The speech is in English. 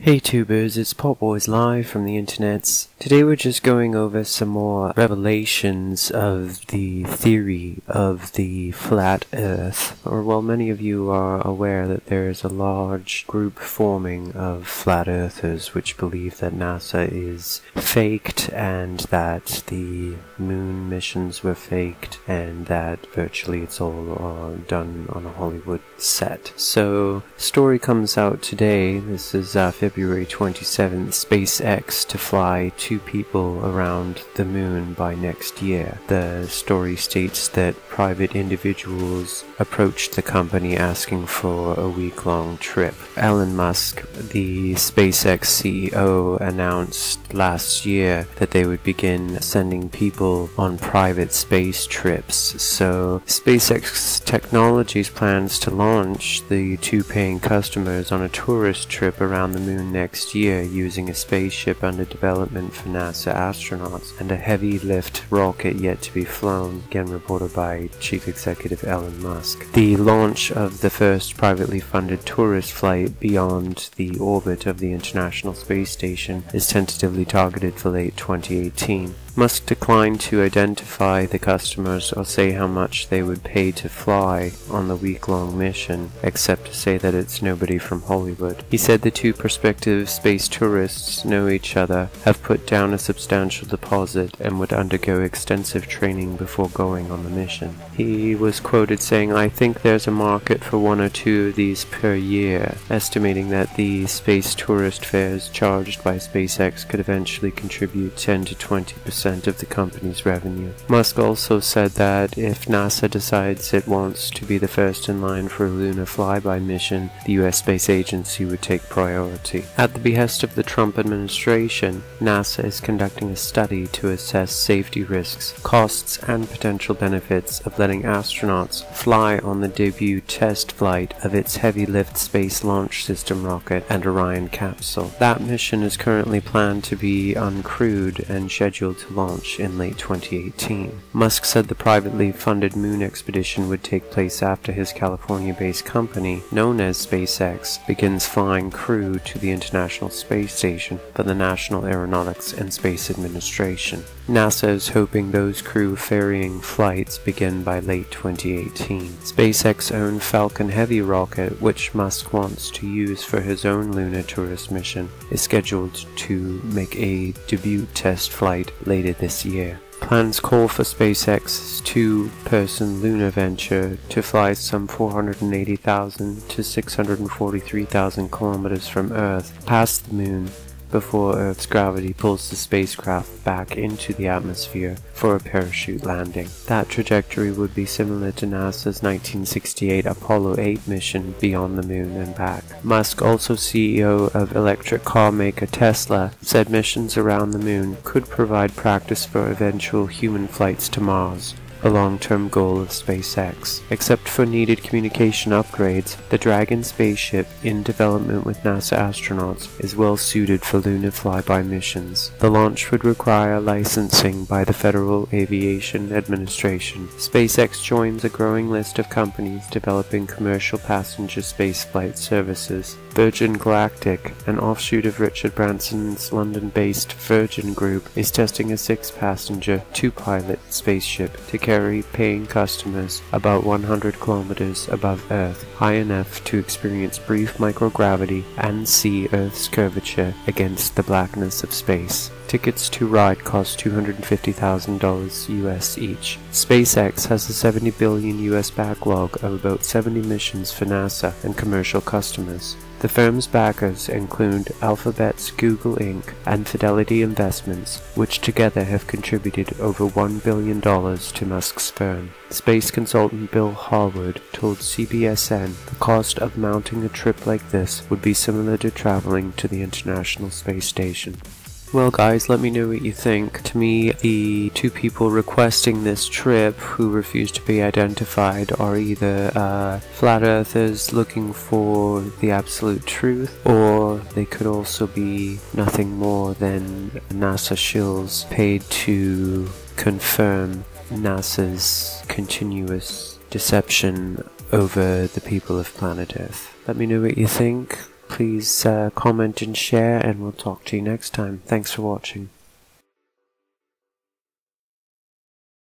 Hey tubers, it's Potboys live from the internets. Today we're just going over some more revelations of the theory of the flat earth. Or well, many of you are aware that there is a large group forming of flat earthers which believe that NASA is faked and that the moon missions were faked and that virtually it's all done on a Hollywood set. So, story comes out today. This is February 27th, SpaceX to fly 2 people around the moon by next year. The story states that private individuals approached the company asking for a week-long trip. Elon Musk, the SpaceX CEO, announced last year that they would begin sending people on private space trips. So SpaceX Technologies plans to launch the 2 paying customers on a tourist trip around the moon next year using a spaceship under development for NASA astronauts and a heavy lift rocket yet to be flown, again reported by Chief Executive Elon Musk. The launch of the first privately funded tourist flight beyond the orbit of the International Space Station is tentatively targeted for late 2018. Musk declined to identify the customers or say how much they would pay to fly on the week-long mission, except to say that it's nobody from Hollywood. He said the 2 prospective space tourists know each other, have put down a substantial deposit, and would undergo extensive training before going on the mission. He was quoted saying, "I think there's a market for 1 or 2 of these per year," estimating that the space tourist fares charged by SpaceX could eventually contribute 10 to 20% of the company's revenue. Musk also said that if NASA decides it wants to be the first in line for a lunar flyby mission, the US Space Agency would take priority. At the behest of the Trump administration, NASA is conducting a study to assess safety risks, costs, and potential benefits of letting astronauts fly on the debut test flight of its Heavy Lift Space Launch System rocket and Orion capsule. That mission is currently planned to be uncrewed and scheduled to launch in late 2018. Musk said the privately funded moon expedition would take place after his California-based company, known as SpaceX, begins flying crew to the International Space Station for the National Aeronautics and Space Administration. NASA is hoping those crew ferrying flights begin by late 2018. SpaceX-owned Falcon Heavy rocket, which Musk wants to use for his own lunar tourist mission, is scheduled to make a debut test flight later this year. Plans call for SpaceX's 2-person lunar venture to fly some 480,000 to 643,000 kilometers from Earth past the moon before Earth's gravity pulls the spacecraft back into the atmosphere for a parachute landing. That trajectory would be similar to NASA's 1968 Apollo 8 mission beyond the moon and back. Musk, also CEO of electric car maker Tesla, said missions around the moon could provide practice for eventual human flights to Mars, a long-term goal of SpaceX. Except for needed communication upgrades, the Dragon spaceship, in development with NASA astronauts, is well suited for lunar flyby missions. The launch would require licensing by the Federal Aviation Administration. SpaceX joins a growing list of companies developing commercial passenger spaceflight services. Virgin Galactic, an offshoot of Richard Branson's London-based Virgin Group, is testing a 6-passenger, 2-pilot spaceship to carry paying customers about 100 kilometers above Earth, high enough to experience brief microgravity and see Earth's curvature against the blackness of space. Tickets to ride cost $250,000 US each. SpaceX has a $70 billion US backlog of about 70 missions for NASA and commercial customers. The firm's backers include Alphabet's Google Inc. and Fidelity Investments, which together have contributed over $1 billion to Musk's firm. Space consultant Bill Harwood told CBSN the cost of mounting a trip like this would be similar to traveling to the International Space Station. Well guys, let me know what you think. To me, the 2 people requesting this trip who refuse to be identified are either flat earthers looking for the absolute truth, or they could also be nothing more than NASA shills paid to confirm NASA's continuous deception over the people of planet Earth. Let me know what you think. please comment and share, and we'll talk to you next time. Thanks for watching.